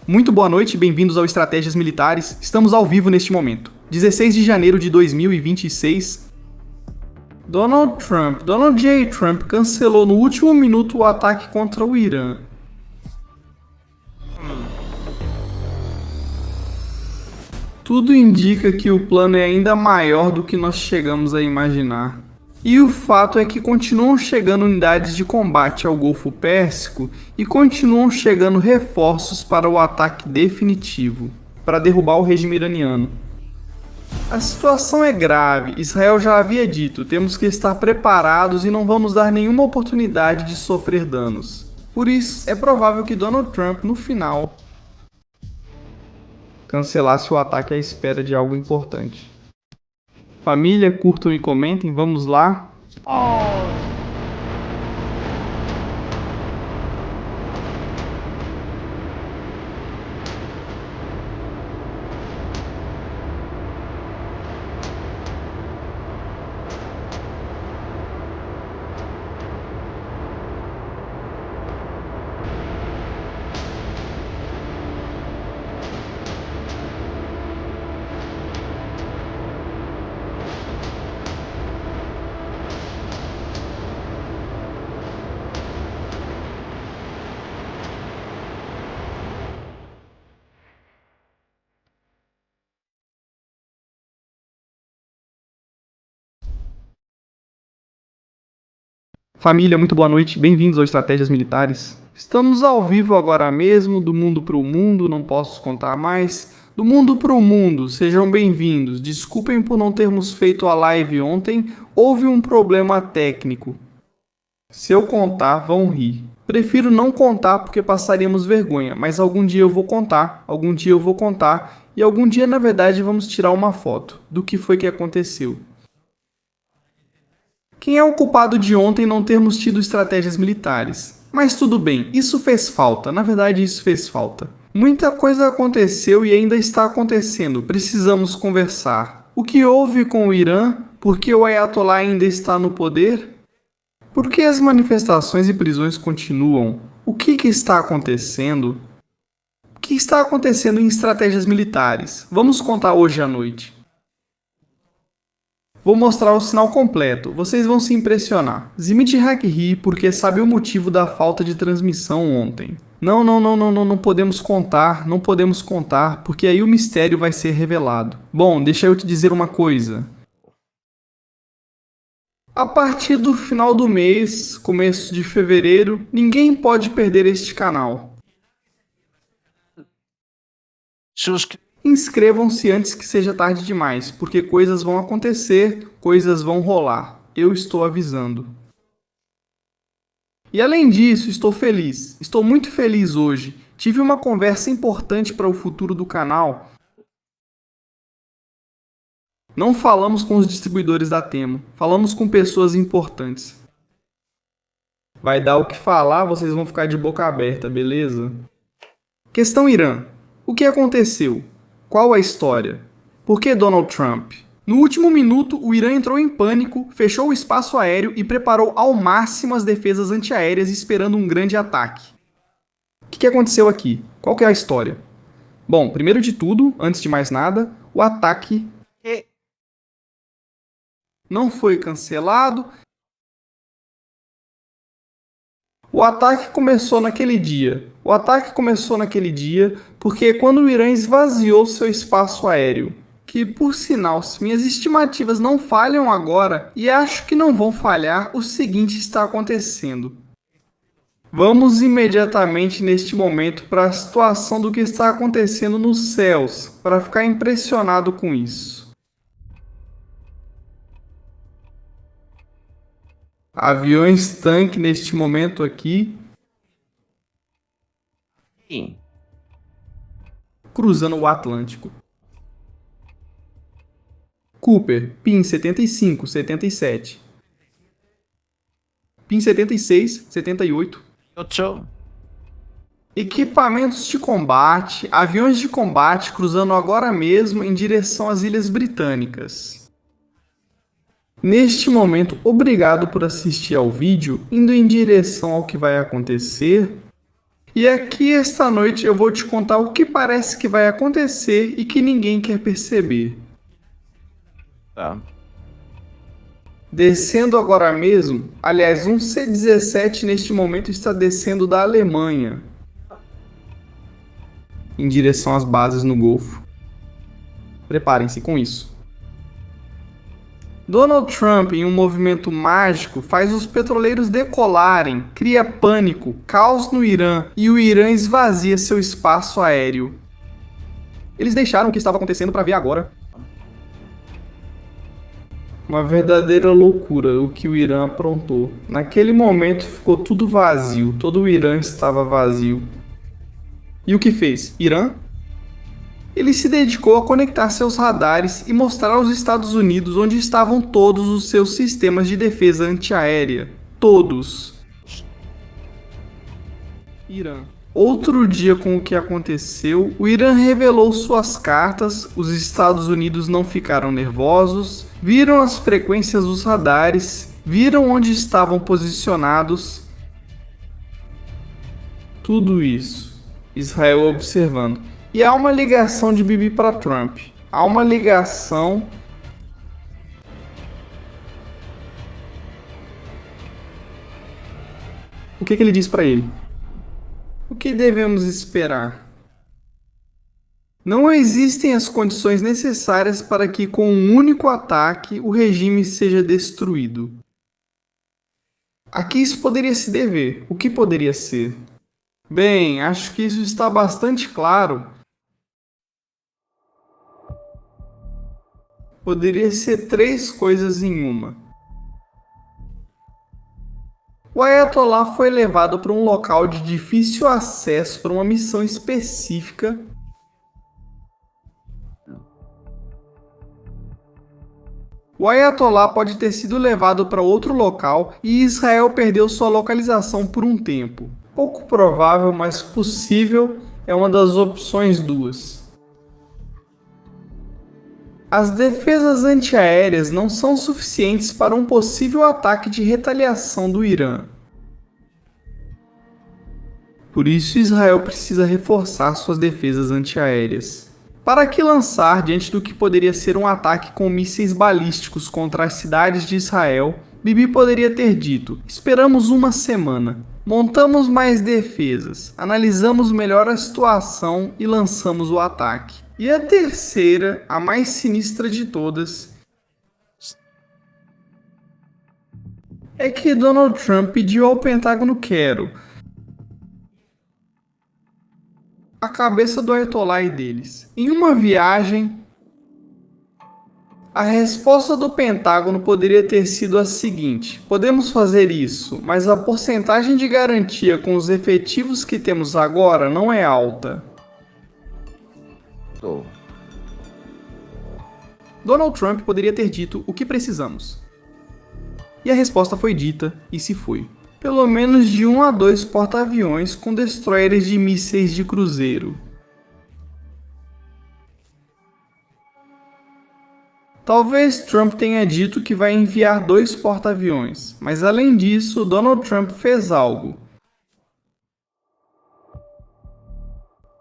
Muito boa noite e bem-vindos ao Estratégias Militares. Estamos ao vivo neste momento. 16 de janeiro de 2026. Donald J. Trump cancelou no último minuto o ataque contra o Irã. Tudo indica que o plano é ainda maior do que nós chegamos a imaginar. E o fato é que continuam chegando unidades de combate ao Golfo Pérsico e continuam chegando reforços para o ataque definitivo, para derrubar o regime iraniano. A situação é grave, Israel já havia dito, temos que estar preparados e não vamos dar nenhuma oportunidade de sofrer danos. Por isso, é provável que Donald Trump, no final, cancelasse o ataque à espera de algo importante. Família, curtam e comentem, vamos lá. Família, muito boa noite, bem-vindos ao Estratégias Militares. Estamos ao vivo agora mesmo, do mundo para o mundo, não posso contar mais. Do mundo para o mundo, sejam bem-vindos. Desculpem por não termos feito a live ontem, houve um problema técnico. Se eu contar, vão rir. Prefiro não contar porque passaríamos vergonha, mas algum dia eu vou contar, e algum dia, na verdade, vamos tirar uma foto do que foi que aconteceu. Quem é o culpado de ontem não termos tido estratégias militares? Mas tudo bem, isso fez falta, na verdade isso fez falta. Muita coisa aconteceu e ainda está acontecendo, precisamos conversar. O que houve com o Irã? Por que o Ayatollah ainda está no poder? Por que as manifestações e prisões continuam? O que está acontecendo? O que está acontecendo em estratégias militares? Vamos contar hoje à noite. Vou mostrar o sinal completo, vocês vão se impressionar. Zimit Hakri porque sabe o motivo da falta de transmissão ontem. Não podemos contar, porque aí o mistério vai ser revelado. Bom, deixa eu te dizer uma coisa. A partir do final do mês, começo de fevereiro, ninguém pode perder este canal. Inscrevam-se antes que seja tarde demais, porque coisas vão acontecer, coisas vão rolar. Eu estou avisando. E além disso, estou feliz. Estou muito feliz hoje. Tive uma conversa importante para o futuro do canal. Não falamos com os distribuidores da Temo, falamos com pessoas importantes. Vai dar o que falar, vocês vão ficar de boca aberta, beleza? Questão Irã. O que aconteceu? Qual a história? Por que Donald Trump? No último minuto, o Irã entrou em pânico, fechou o espaço aéreo e preparou ao máximo as defesas antiaéreas esperando um grande ataque. O que aconteceu aqui? Qual que é a história? Bom, primeiro de tudo, antes de mais nada, o ataque não foi cancelado. O ataque começou naquele dia. Porque quando o Irã esvaziou seu espaço aéreo, que por sinal, se minhas estimativas não falham agora, e acho que não vão falhar, o seguinte está acontecendo. Vamos imediatamente neste momento para a situação do que está acontecendo nos céus, para ficar impressionado com isso. Aviões tanque neste momento aqui. Cruzando o Atlântico. Cooper, PIN 75, 77. PIN 76, 78. Equipamentos de combate, aviões de combate cruzando agora mesmo em direção às Ilhas Britânicas. Neste momento, obrigado por assistir ao vídeo, indo em direção ao que vai acontecer. E aqui esta noite eu vou te contar o que parece que vai acontecer e que ninguém quer perceber. Tá. Descendo agora mesmo, aliás, um C-17 neste momento está descendo da Alemanha em direção às bases no Golfo. Preparem-se com isso. Donald Trump, em um movimento mágico, faz os petroleiros decolarem, cria pânico, caos no Irã e o Irã esvazia seu espaço aéreo. Eles deixaram o que estava acontecendo para ver agora. Uma verdadeira loucura o que o Irã aprontou. Naquele momento ficou tudo vazio, todo o Irã estava vazio. E o que fez? Irã? Ele se dedicou a conectar seus radares e mostrar aos Estados Unidos onde estavam todos os seus sistemas de defesa antiaérea. Todos. Irã. Outro dia com o que aconteceu, o Irã revelou suas cartas, os Estados Unidos não ficaram nervosos, viram as frequências dos radares, viram onde estavam posicionados. Tudo isso. Israel observando. E há uma ligação de Bibi para Trump. Há uma ligação. O que ele diz para ele? O que devemos esperar? Não existem as condições necessárias para que, com um único ataque, o regime seja destruído. A que isso poderia se dever? O que poderia ser? Bem, acho que isso está bastante claro. Poderia ser três coisas em uma. O Ayatollah foi levado para um local de difícil acesso para uma missão específica. O Ayatollah pode ter sido levado para outro local e Israel perdeu sua localização por um tempo. Pouco provável, mas possível, é uma das opções duas. As defesas antiaéreas não são suficientes para um possível ataque de retaliação do Irã. Por isso, Israel precisa reforçar suas defesas antiaéreas. Para que lançar diante do que poderia ser um ataque com mísseis balísticos contra as cidades de Israel, Bibi poderia ter dito: esperamos uma semana, montamos mais defesas, analisamos melhor a situação e lançamos o ataque. E a terceira, a mais sinistra de todas, é que Donald Trump pediu ao Pentágono quero a cabeça do Ayatollah e deles. Em uma viagem, a resposta do Pentágono poderia ter sido a seguinte: podemos fazer isso, mas a porcentagem de garantia com os efetivos que temos agora não é alta. Donald Trump poderia ter dito o que precisamos. E a resposta foi dita e se foi. Pelo menos de 1 a 2 porta-aviões com destroyers de mísseis de cruzeiro. Talvez Trump tenha dito que vai enviar 2 porta-aviões, mas além disso, Donald Trump fez algo.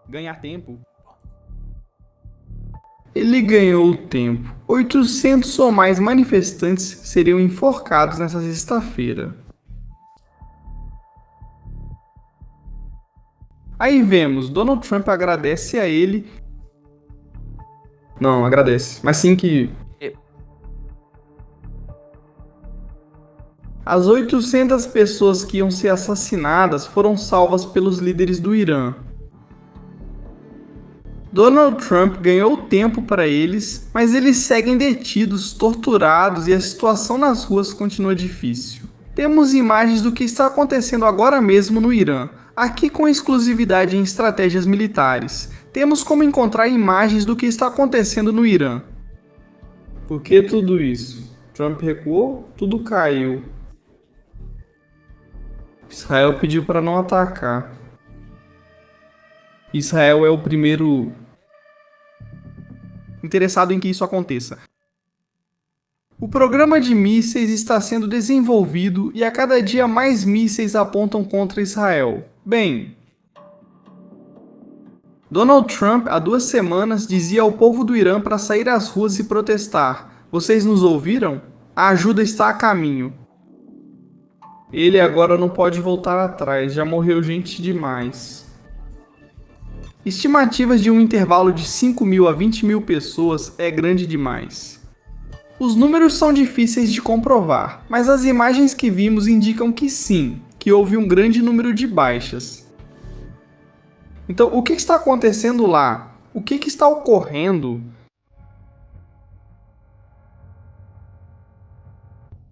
Ganhar tempo. Ele ganhou tempo. 800 ou mais manifestantes seriam enforcados nessa sexta-feira. Aí vemos, Donald Trump agradece a ele. Não, agradece, mas sim que as 800 pessoas que iam ser assassinadas foram salvas pelos líderes do Irã. Donald Trump ganhou tempo para eles, mas eles seguem detidos, torturados e a situação nas ruas continua difícil. Temos imagens do que está acontecendo agora mesmo no Irã, aqui com exclusividade em estratégias militares. Temos como encontrar imagens do que está acontecendo no Irã. Por que tudo isso? Trump recuou, tudo caiu. Israel pediu para não atacar. Israel é o primeiro interessado em que isso aconteça. O programa de mísseis está sendo desenvolvido e a cada dia mais mísseis apontam contra Israel. Bem, Donald Trump, há 2 semanas, dizia ao povo do Irã para sair às ruas e protestar. Vocês nos ouviram? A ajuda está a caminho. Ele agora não pode voltar atrás, já morreu gente demais. Estimativas de um intervalo de 5.000 a 20.000 pessoas é grande demais. Os números são difíceis de comprovar, mas as imagens que vimos indicam que sim, que houve um grande número de baixas. Então, o que está acontecendo lá? O que está ocorrendo?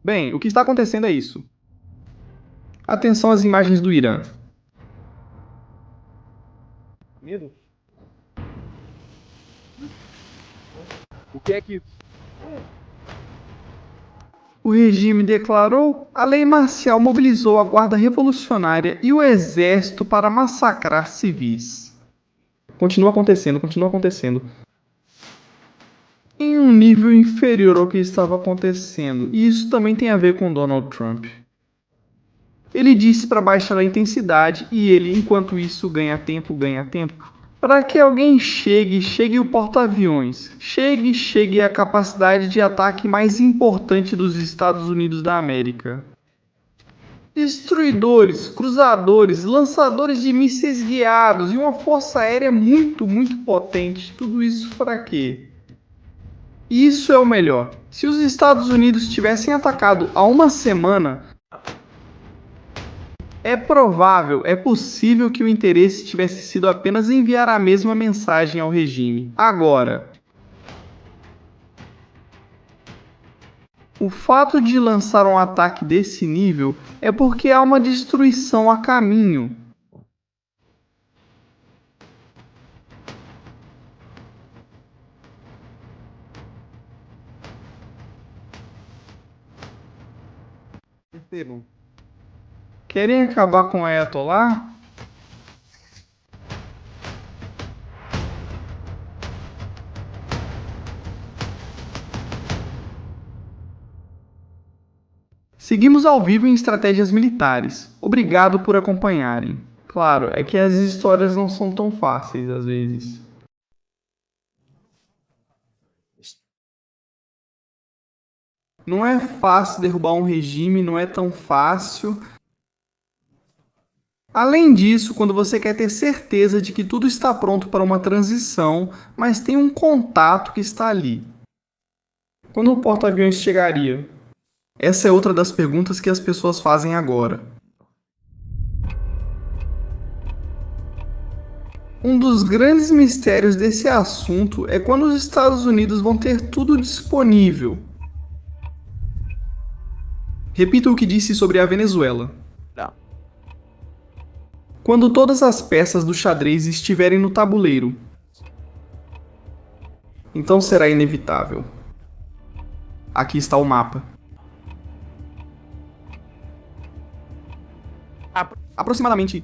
Bem, o que está acontecendo é isso. Atenção às imagens do Irã. Medo? O que é que... O regime declarou, a lei marcial mobilizou a Guarda Revolucionária e o Exército para massacrar civis. Continua acontecendo, continua acontecendo. Em um nível inferior ao que estava acontecendo, e isso também tem a ver com Donald Trump. Ele disse para baixar a intensidade e ele, enquanto isso, ganha tempo. Para que alguém chegue o porta-aviões, chegue a capacidade de ataque mais importante dos Estados Unidos da América. Destruidores, cruzadores, lançadores de mísseis guiados e uma força aérea muito potente. Tudo isso para quê? Isso é o melhor. Se os Estados Unidos tivessem atacado há uma semana, é provável, é possível que o interesse tivesse sido apenas enviar a mesma mensagem ao regime. Agora, o fato de lançar um ataque desse nível é porque há uma destruição a caminho. Percebam. Querem acabar com o Ayatollah? Seguimos ao vivo em estratégias militares. Obrigado por acompanharem. Claro, é que as histórias não são tão fáceis às vezes. Não é fácil derrubar um regime, não é tão fácil. Além disso, quando você quer ter certeza de que tudo está pronto para uma transição, mas tem um contato que está ali. Quando o porta-aviões chegaria? Essa é outra das perguntas que as pessoas fazem agora. Um dos grandes mistérios desse assunto é quando os Estados Unidos vão ter tudo disponível. Repita o que disse sobre a Venezuela. Não. Quando todas as peças do xadrez estiverem no tabuleiro. Então será inevitável. Aqui está o mapa. Aproximadamente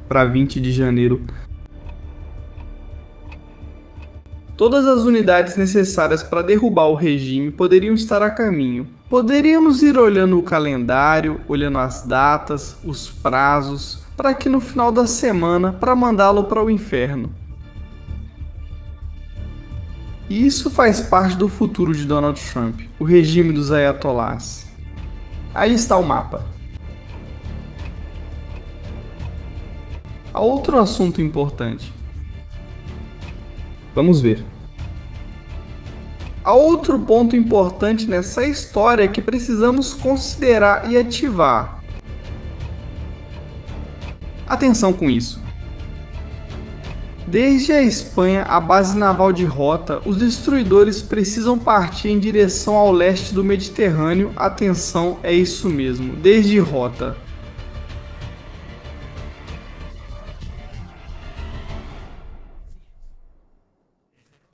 para 20 de janeiro. Todas as unidades necessárias para derrubar o regime poderiam estar a caminho. Poderíamos ir olhando o calendário, olhando as datas, os prazos, para que no final da semana para mandá-lo para o inferno. E isso faz parte do futuro de Donald Trump, o regime dos ayatollahs. Aí está o mapa. Há outro assunto importante. Vamos ver. Há outro ponto importante nessa história que precisamos considerar e ativar. Atenção com isso. Desde a Espanha, a base naval de Rota, os destruidores precisam partir em direção ao leste do Mediterrâneo. Atenção, é isso mesmo, desde Rota.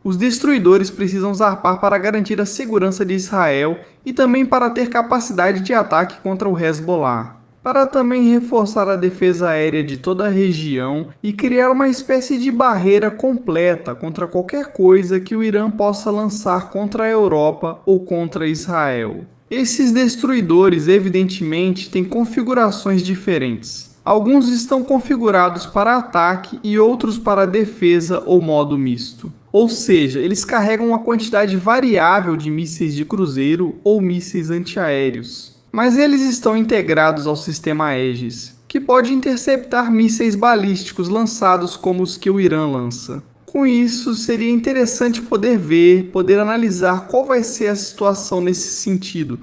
Os destruidores precisam zarpar para garantir a segurança de Israel e também para ter capacidade de ataque contra o Hezbollah, para também reforçar a defesa aérea de toda a região e criar uma espécie de barreira completa contra qualquer coisa que o Irã possa lançar contra a Europa ou contra Israel. Esses destruidores, evidentemente, têm configurações diferentes. Alguns estão configurados para ataque e outros para defesa ou modo misto. Ou seja, eles carregam uma quantidade variável de mísseis de cruzeiro ou mísseis antiaéreos. Mas eles estão integrados ao sistema Aegis, que pode interceptar mísseis balísticos lançados como os que o Irã lança. Com isso, seria interessante poder analisar qual vai ser a situação nesse sentido.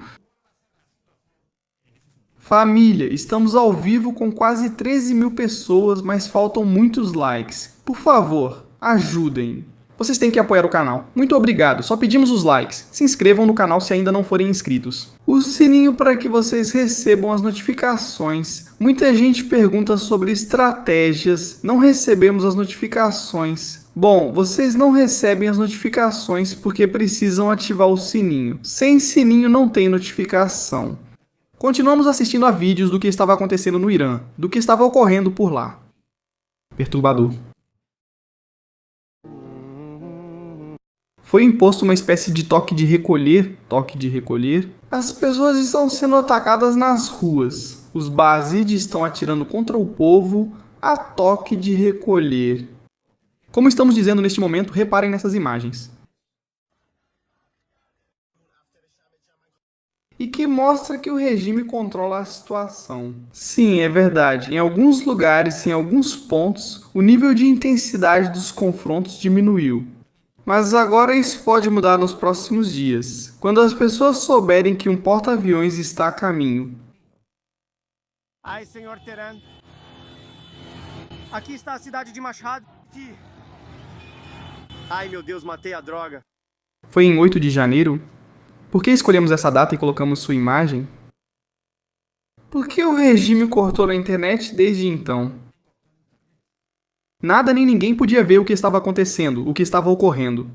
Família, estamos ao vivo com quase 13 mil pessoas, mas faltam muitos likes. Por favor, ajudem. Vocês têm que apoiar o canal. Muito obrigado, só pedimos os likes. Se inscrevam no canal se ainda não forem inscritos. O sininho para que vocês recebam as notificações. Muita gente pergunta sobre estratégias, não recebemos as notificações. Bom, vocês não recebem as notificações porque precisam ativar o sininho. Sem sininho não tem notificação. Continuamos assistindo a vídeos do que estava acontecendo no Irã, do que estava ocorrendo por lá. Perturbador. Foi imposto uma espécie de toque de recolher. As pessoas estão sendo atacadas nas ruas. Os Bazid estão atirando contra o povo a toque de recolher. Como estamos dizendo neste momento, reparem nessas imagens. E que mostra que o regime controla a situação. Sim, é verdade. Em alguns lugares, em alguns pontos, o nível de intensidade dos confrontos diminuiu. Mas agora isso pode mudar nos próximos dias, quando as pessoas souberem que um porta-aviões está a caminho. Ai, senhor Teran. Aqui está a cidade de Mashhad. Aqui. Ai, meu Deus, matei a droga. Foi em 8 de janeiro? Por que escolhemos essa data e colocamos sua imagem? Porque o regime cortou a internet desde então. Nada nem ninguém podia ver o que estava acontecendo, o que estava ocorrendo.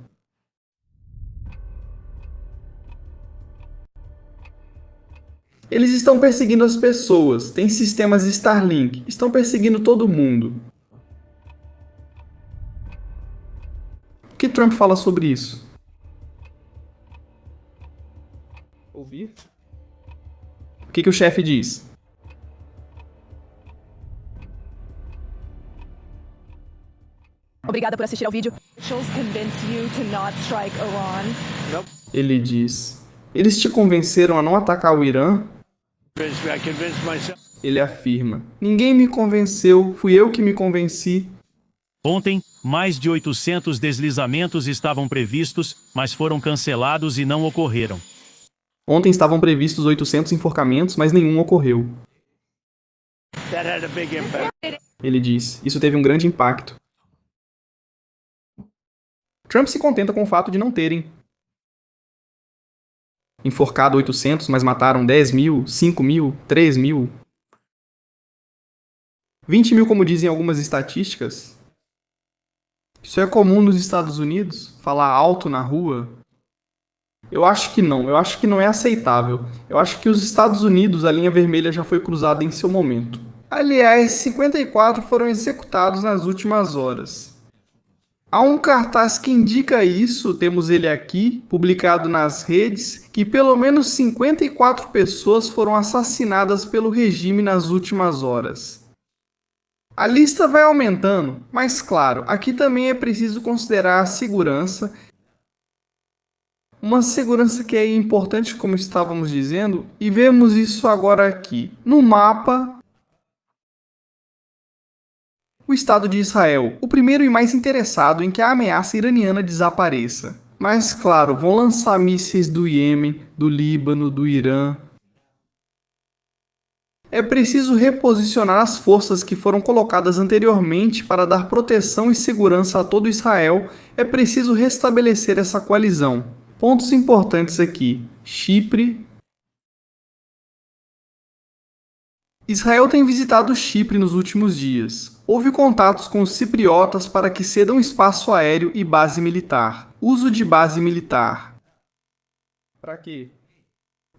Eles estão perseguindo as pessoas, têm sistemas Starlink, estão perseguindo todo mundo. O que Trump fala sobre isso? Ouvir? O que o chefe diz? Obrigada por assistir ao vídeo. Ele diz: eles te convenceram a não atacar o Irã? Ele afirma: ninguém me convenceu, fui eu que me convenci. Ontem, mais de 800 deslizamentos estavam previstos, mas foram cancelados e não ocorreram. Ontem estavam previstos 800 enforcamentos, mas nenhum ocorreu. Ele diz: isso teve um grande impacto. Trump se contenta com o fato de não terem enforcado 800, mas mataram 10 mil, 5 mil, 3 mil. 20 mil, como dizem algumas estatísticas. Isso é comum nos Estados Unidos? Falar alto na rua? Eu acho que não. Eu acho que não é aceitável. Eu acho que os Estados Unidos, a linha vermelha já foi cruzada em seu momento. Aliás, 54 foram executados nas últimas horas. Há um cartaz que indica isso, temos ele aqui, publicado nas redes, que pelo menos 54 pessoas foram assassinadas pelo regime nas últimas horas. A lista vai aumentando, mas claro, aqui também é preciso considerar a segurança. Uma segurança que é importante, como estávamos dizendo, e vemos isso agora aqui. No mapa, o Estado de Israel, o primeiro e mais interessado em que a ameaça iraniana desapareça. Mas claro, vão lançar mísseis do Iêmen, do Líbano, do Irã. É preciso reposicionar as forças que foram colocadas anteriormente para dar proteção e segurança a todo Israel. É preciso restabelecer essa coalizão. Pontos importantes aqui: Chipre. Israel tem visitado Chipre nos últimos dias. Houve contatos com os cipriotas para que cedam espaço aéreo e base militar. Uso de base militar. Para quê?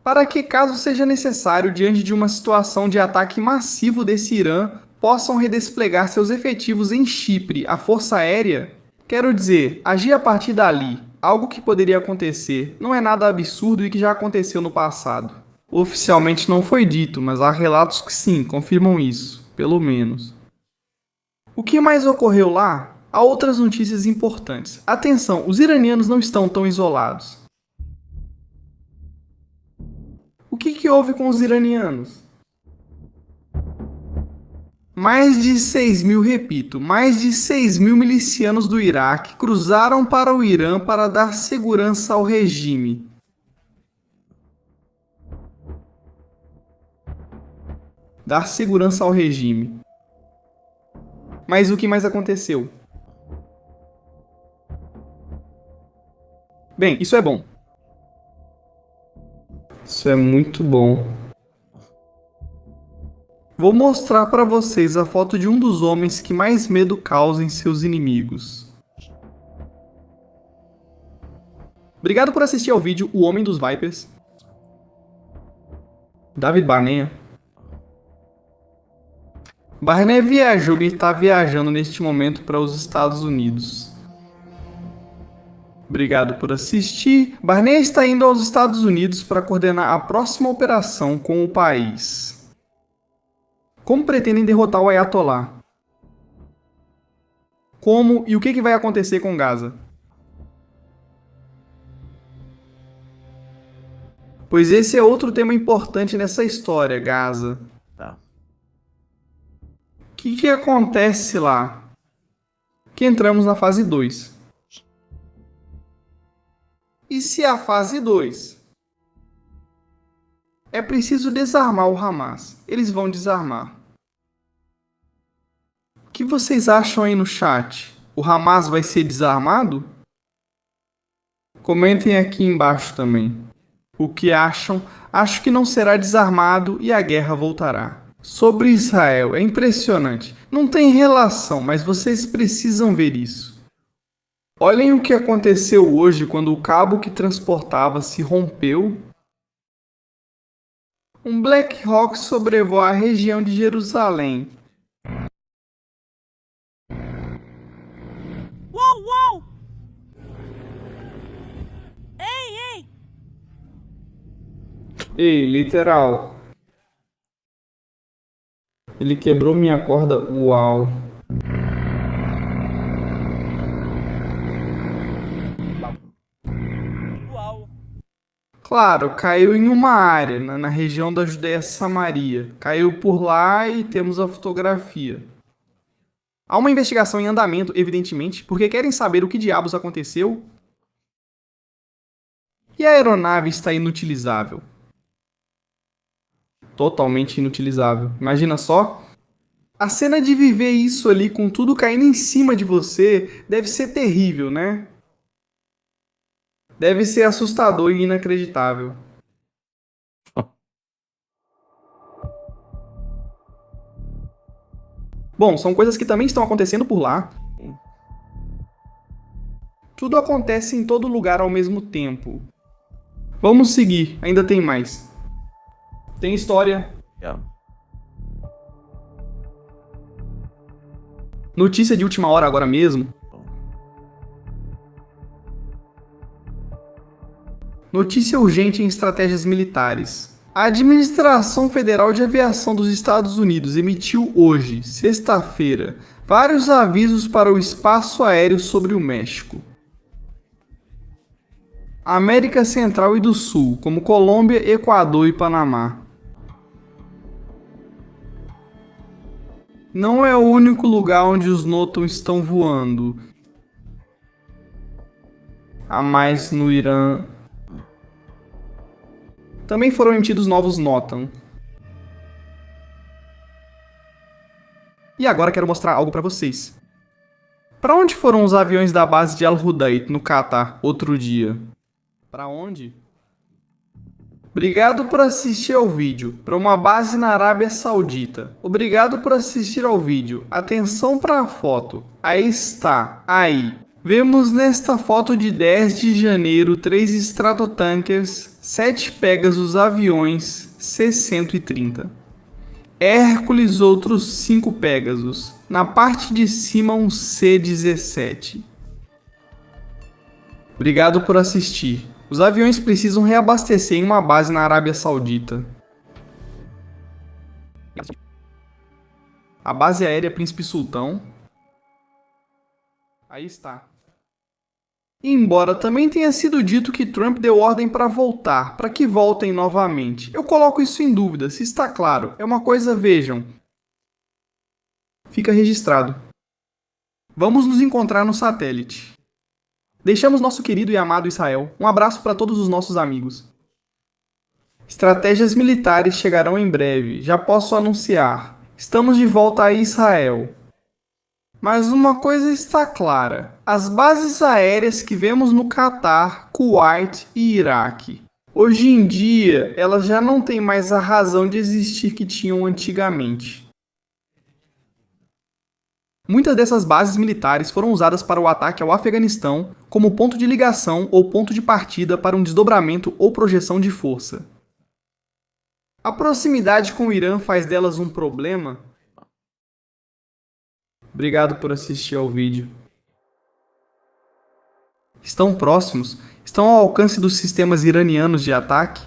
Para que, caso seja necessário, diante de uma situação de ataque massivo desse Irã, possam redesplegar seus efetivos em Chipre, a força aérea. Quero dizer, agir a partir dali, algo que poderia acontecer, não é nada absurdo e que já aconteceu no passado. Oficialmente não foi dito, mas há relatos que sim, confirmam isso. pelo menos. O que mais ocorreu lá? Há outras notícias importantes. Atenção, os iranianos não estão tão isolados. O que houve com os iranianos? Mais de 6.000, repito, mais de 6.000 milicianos do Iraque cruzaram para o Irã para dar segurança ao regime. Dar segurança ao regime. Mas o que mais aconteceu? Bem, isso é bom. Isso é muito bom. Vou mostrar para vocês a foto de um dos homens que mais medo causa em seus inimigos. Obrigado por assistir ao vídeo O Homem dos Vipers. David Barnea. Barnea viajou e está viajando neste momento para os Estados Unidos. Obrigado por assistir. Barnea está indo aos Estados Unidos para coordenar a próxima operação com o país. Como pretendem derrotar o Ayatollah? Como e o que vai acontecer com Gaza? Pois esse é outro tema importante nessa história, Gaza. Tá. O que acontece lá? Que entramos na fase 2. E se a fase 2? É preciso desarmar o Hamas. Eles vão desarmar. O que vocês acham aí no chat? O Hamas vai ser desarmado? Comentem aqui embaixo também. O que acham? Acho que não será desarmado e a guerra voltará. Sobre Israel, é impressionante. Não tem relação, mas vocês precisam ver isso. Olhem o que aconteceu hoje quando o cabo que transportava se rompeu. Um Black Hawk sobrevoa a região de Jerusalém. Uou, uou! Ei! Ei, literal. Ele quebrou minha corda. Uau. Uau! Claro, caiu em uma área, na região da Judéia-Samaria. Caiu por lá e temos a fotografia. Há uma investigação em andamento, evidentemente, porque querem saber o que diabos aconteceu. E a aeronave está inutilizável. Totalmente inutilizável. Imagina só. A cena de viver isso ali com tudo caindo em cima de você deve ser terrível, né? Deve ser assustador e inacreditável. Bom, são coisas que também estão acontecendo por lá. Tudo acontece em todo lugar ao mesmo tempo. Vamos seguir, ainda tem mais. Tem história. Yeah. Notícia de última hora agora mesmo. Notícia urgente em estratégias militares. A Administração Federal de Aviação dos Estados Unidos emitiu hoje, sexta-feira, vários avisos para o espaço aéreo sobre o México, América Central e do Sul, como Colômbia, Equador e Panamá. Não é o único lugar onde os Noton estão voando. Há mais no Irã. Também foram emitidos novos Noton. E agora quero mostrar algo para vocês. Para onde foram os aviões da base de Al-Hudayt, no Catar, outro dia? Para onde? Obrigado por assistir ao vídeo. Para uma base na Arábia Saudita. Obrigado por assistir ao vídeo. Atenção para a foto. Aí está. Aí. Vemos nesta foto de 10 de janeiro 3 Stratotankers, 7 Pegasus aviões C-130. Hércules outros 5 Pegasus. Na parte de cima um C-17. Obrigado por assistir. Os aviões precisam reabastecer em uma base na Arábia Saudita. A base aérea Príncipe Sultão. Aí está. Embora também tenha sido dito que Trump deu ordem para voltar, para que voltem novamente. Eu coloco isso em dúvida, se está claro. É uma coisa, vejam. Fica registrado. Vamos nos encontrar no satélite. Deixamos nosso querido e amado Israel. Um abraço para todos os nossos amigos. Estratégias militares chegarão em breve, já posso anunciar. Estamos de volta a Israel. Mas uma coisa está clara. As bases aéreas que vemos no Catar, Kuwait e Iraque. Hoje em dia, elas já não têm mais a razão de existir que tinham antigamente. Muitas dessas bases militares foram usadas para o ataque ao Afeganistão como ponto de ligação ou ponto de partida para um desdobramento ou projeção de força. A proximidade com o Irã faz delas um problema? Obrigado por assistir ao vídeo. Estão próximos? Estão ao alcance dos sistemas iranianos de ataque?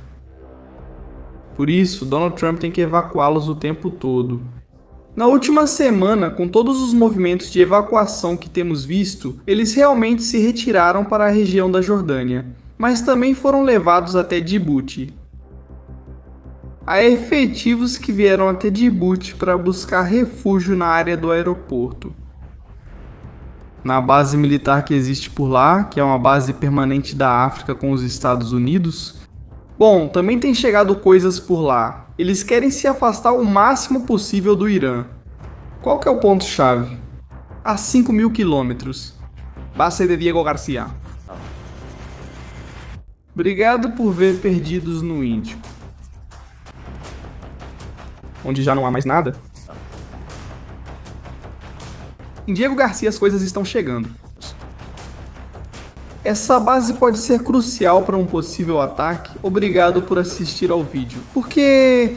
Por isso, Donald Trump tem que evacuá-los o tempo todo. Na última semana, com todos os movimentos de evacuação que temos visto, eles realmente se retiraram para a região da Jordânia, mas também foram levados até Djibouti. Há efetivos que vieram até Djibouti para buscar refúgio na área do aeroporto. Na base militar que existe por lá, que é uma base permanente da África com os Estados Unidos. Bom, também tem chegado coisas por lá. Eles querem se afastar o máximo possível do Irã. Qual que é o ponto-chave? A 5.000 quilômetros. Base de Diego Garcia. Obrigado por ver Perdidos no Índico. Onde já não há mais nada. Em Diego Garcia as coisas estão chegando. Essa base pode ser crucial para um possível ataque. Obrigado por assistir ao vídeo. Porque...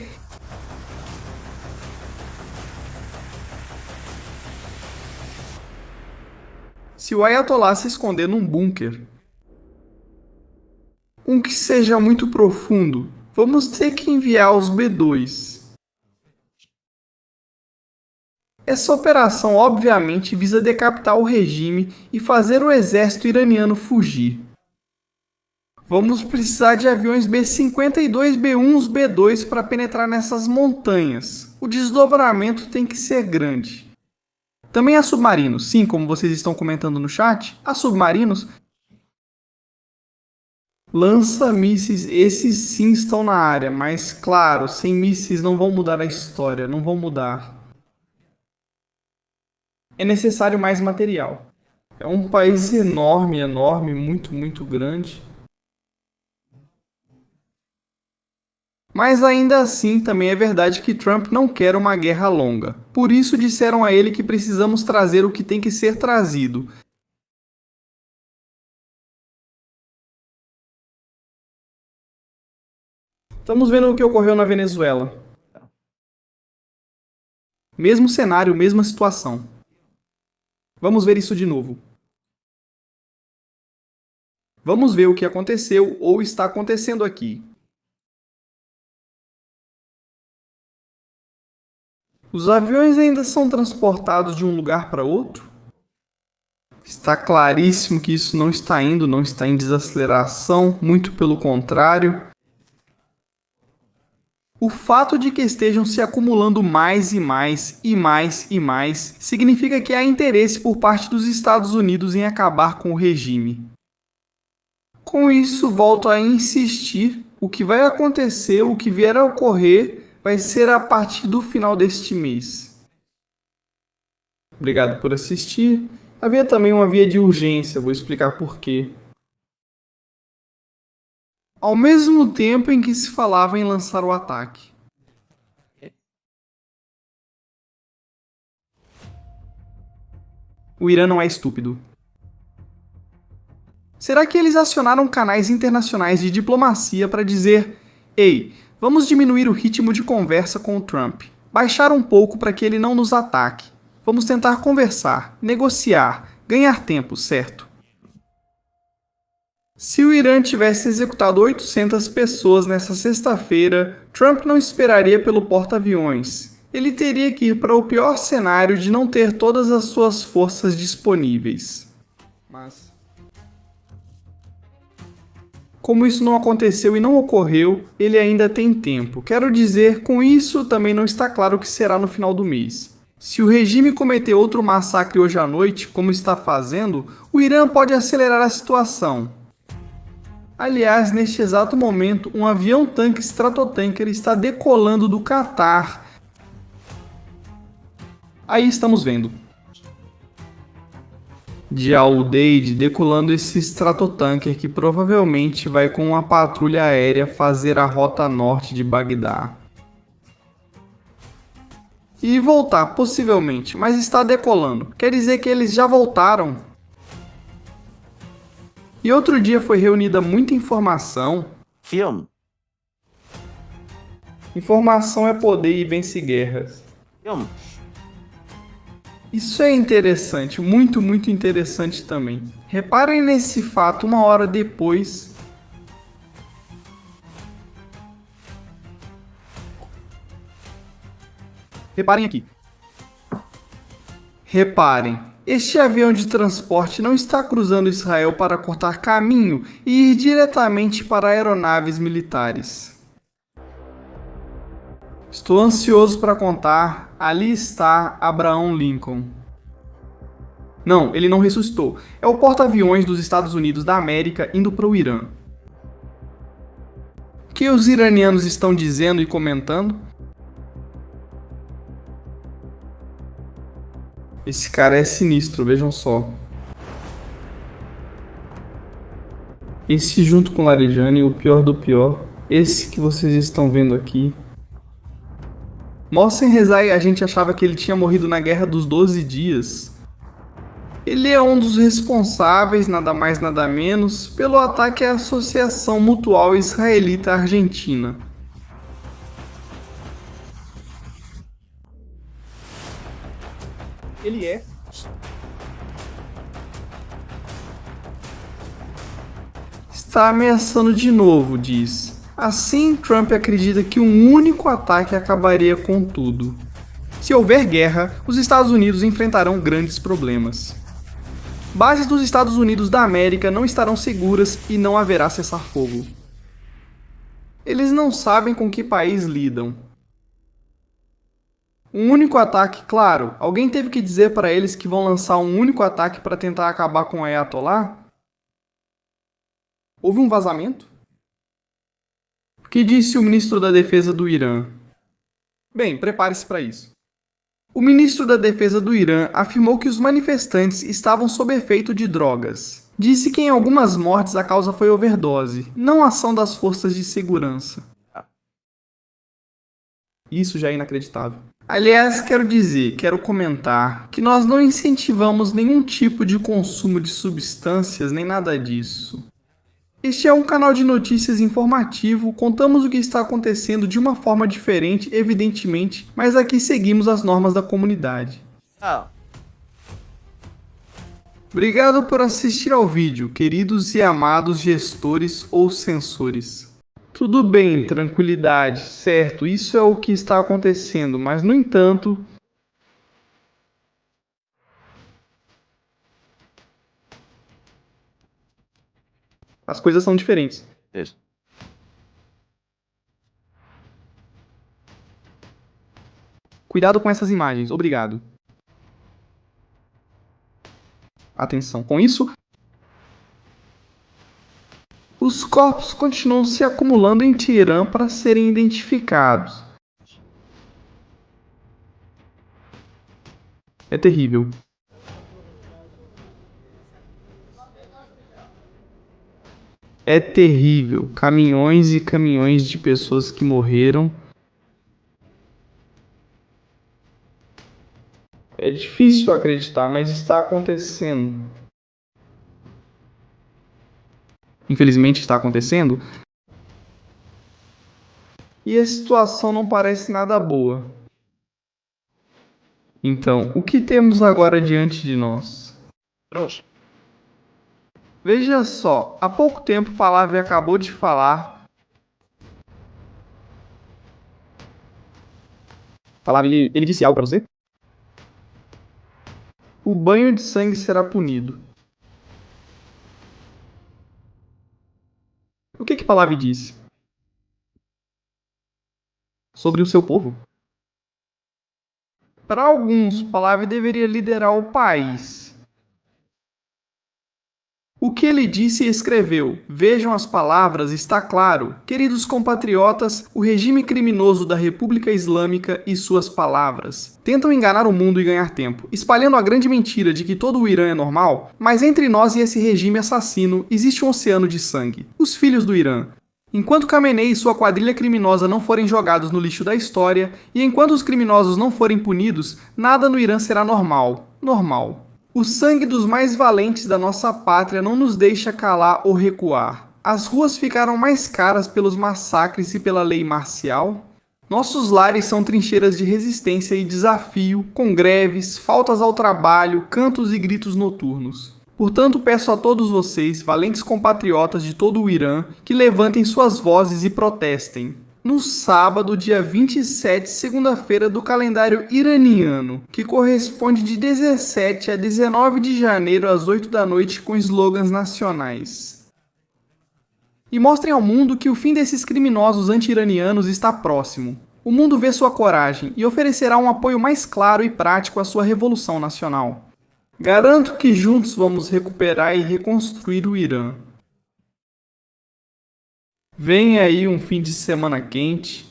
se o Ayatollah se esconder num bunker, um que seja muito profundo, vamos ter que enviar os B-2. Essa operação obviamente visa decapitar o regime e fazer o exército iraniano fugir. Vamos precisar de aviões B-52, B-1, B-2 para penetrar nessas montanhas. O desdobramento tem que ser grande. Também há submarinos, sim, como vocês estão comentando no chat, há submarinos. Lança-mísseis, esses sim estão na área, mas claro, sem mísseis não vão mudar a história, não vão mudar. É necessário mais material. É um país enorme, muito grande. Mas ainda assim, também é verdade que Trump não quer uma guerra longa. Por isso disseram a ele que precisamos trazer o que tem que ser trazido. Estamos vendo o que ocorreu na Venezuela. Mesmo cenário, mesma situação. Vamos ver isso de novo. Vamos ver o que aconteceu ou está acontecendo aqui. Os aviões ainda são transportados de um lugar para outro? Está claríssimo que isso não está em desaceleração, muito pelo contrário. O fato de que estejam se acumulando mais significa que há interesse por parte dos Estados Unidos em acabar com o regime. Com isso, volto a insistir, o que vai acontecer, o que vier a ocorrer, vai ser a partir do final deste mês. Obrigado por assistir. Havia também uma via de urgência, vou explicar por quê. Ao mesmo tempo em que se falava em lançar o ataque. O Irã não é estúpido. Será que eles acionaram canais internacionais de diplomacia para dizer: ei, vamos diminuir o ritmo de conversa com o Trump, baixar um pouco para que ele não nos ataque, vamos tentar conversar, negociar, ganhar tempo, certo? Se o Irã tivesse executado 800 pessoas nessa sexta-feira, Trump não esperaria pelo porta-aviões. Ele teria que ir para o pior cenário de não ter todas as suas forças disponíveis. Mas, como isso não aconteceu e não ocorreu, ele ainda tem tempo. Quero dizer, com isso também não está claro o que será no final do mês. Se o regime cometer outro massacre hoje à noite, como está fazendo, o Irã pode acelerar a situação. Aliás, neste exato momento, um avião-tanque Stratotanker está decolando do Catar. Aí estamos vendo de Al-Udeid decolando esse Stratotanker que provavelmente vai com uma patrulha aérea fazer a rota norte de Bagdá. E voltar, possivelmente, mas está decolando. Quer dizer que eles já voltaram. E outro dia foi reunida muita informação. Filme. Informação é poder e vence guerras. Filme. Isso é interessante, muito interessante também. Reparem nesse fato uma hora depois. Reparem aqui. Reparem, este avião de transporte não está cruzando Israel para cortar caminho e ir diretamente para aeronaves militares. Estou ansioso para contar. Ali está Abraham Lincoln. Não, ele não ressuscitou. É o porta-aviões dos Estados Unidos da América indo para o Irã. O que os iranianos estão dizendo e comentando? Esse cara é sinistro, vejam só. Esse junto com Larijani, o pior do pior. Esse que vocês estão vendo aqui. Mohsen Rezai, a gente achava que ele tinha morrido na Guerra dos 12 Dias. Ele é um dos responsáveis, nada mais nada menos, pelo ataque à Associação Mutual Israelita-Argentina. Ele é. Está ameaçando de novo, diz. Assim, Trump acredita que um único ataque acabaria com tudo. Se houver guerra, os Estados Unidos enfrentarão grandes problemas. Bases dos Estados Unidos da América não estarão seguras e não haverá cessar-fogo. Eles não sabem com que país lidam. Um único ataque, claro, alguém teve que dizer para eles que vão lançar um único ataque para tentar acabar com o Ayatollah? Houve um vazamento? O que disse o ministro da Defesa do Irã? Bem, prepare-se para isso. O ministro da Defesa do Irã afirmou que os manifestantes estavam sob efeito de drogas. Disse que em algumas mortes a causa foi overdose, não ação das forças de segurança. Isso já é inacreditável. Aliás, quero comentar que nós não incentivamos nenhum tipo de consumo de substâncias nem nada disso. Este é um canal de notícias informativo, contamos o que está acontecendo de uma forma diferente, evidentemente, mas aqui seguimos as normas da comunidade. Obrigado por assistir ao vídeo, queridos e amados gestores ou censores. Tudo bem, tranquilidade, certo, isso é o que está acontecendo, mas no entanto... as coisas são diferentes. Isso. Cuidado com essas imagens, obrigado. Atenção com isso. Os corpos continuam se acumulando em Teherã para serem identificados. É terrível. É terrível. Caminhões e caminhões de pessoas que morreram. É difícil acreditar, mas está acontecendo. Infelizmente está acontecendo. E a situação não parece nada boa. Então, o que temos agora diante de nós? Trouxa. Veja só, há pouco tempo Palavra acabou de falar Falava, ele disse algo pra você? O banho de sangue será punido. O que Pahlavi disse? Sobre o seu povo? Para alguns, Pahlavi deveria liderar o país. O que ele disse e escreveu, vejam as palavras, está claro. Queridos compatriotas, o regime criminoso da República Islâmica e suas palavras tentam enganar o mundo e ganhar tempo, espalhando a grande mentira de que todo o Irã é normal, mas entre nós e esse regime assassino existe um oceano de sangue. Os filhos do Irã. Enquanto Khamenei e sua quadrilha criminosa não forem jogados no lixo da história, e enquanto os criminosos não forem punidos, nada no Irã será normal. Normal. O sangue dos mais valentes da nossa pátria não nos deixa calar ou recuar. As ruas ficaram mais caras pelos massacres e pela lei marcial. Nossos lares são trincheiras de resistência e desafio, com greves, faltas ao trabalho, cantos e gritos noturnos. Portanto, peço a todos vocês, valentes compatriotas de todo o Irã, que levantem suas vozes e protestem. No sábado, dia 27, segunda-feira do calendário iraniano, que corresponde de 17 a 19 de janeiro às 8 da noite com slogans nacionais. E mostrem ao mundo que o fim desses criminosos anti-iranianos está próximo. O mundo vê sua coragem e oferecerá um apoio mais claro e prático à sua revolução nacional. Garanto que juntos vamos recuperar e reconstruir o Irã. Vem aí um fim de semana quente.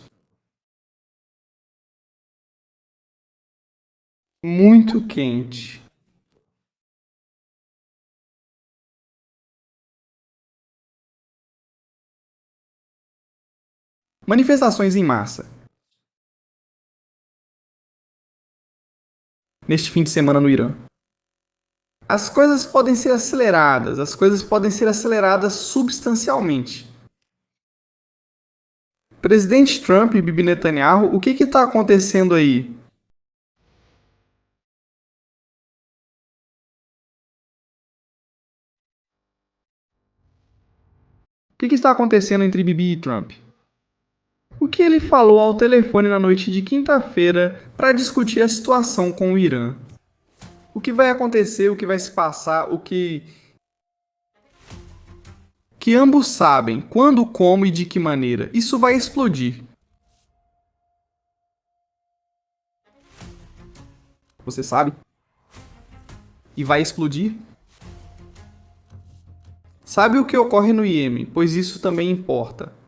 Muito quente. Manifestações em massa. Neste fim de semana no Irã. As coisas podem ser aceleradas substancialmente. Presidente Trump e Bibi Netanyahu, o que está acontecendo aí? O que está acontecendo entre Bibi e Trump? O que ele falou ao telefone na noite de quinta-feira para discutir a situação com o Irã? O que vai acontecer, o que vai se passar, o que ambos sabem quando, como e de que maneira. Isso vai explodir. Você sabe? E vai explodir? Sabe o que ocorre no Iêmen, pois isso também importa.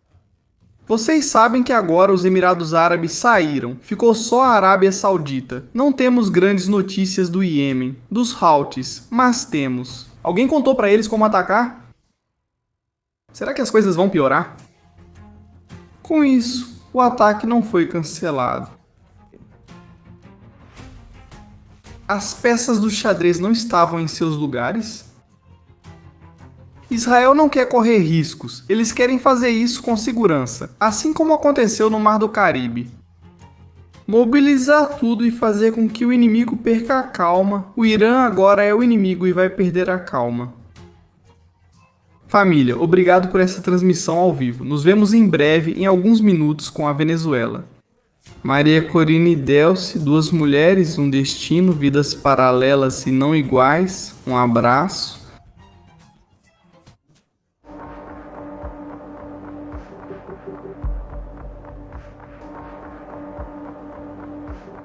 Vocês sabem que agora os Emirados Árabes saíram, ficou só a Arábia Saudita. Não temos grandes notícias do Iêmen, dos Houthis, mas temos. Alguém contou para eles como atacar? Será que as coisas vão piorar? Com isso, o ataque não foi cancelado. As peças do xadrez não estavam em seus lugares? Israel não quer correr riscos, eles querem fazer isso com segurança, assim como aconteceu no Mar do Caribe. Mobilizar tudo e fazer com que o inimigo perca a calma. O Irã agora é o inimigo e vai perder a calma. Família, obrigado por essa transmissão ao vivo. Nos vemos em breve, em alguns minutos, com a Venezuela. Maria Corina e Delcy, duas mulheres, um destino, vidas paralelas e não iguais. Um abraço.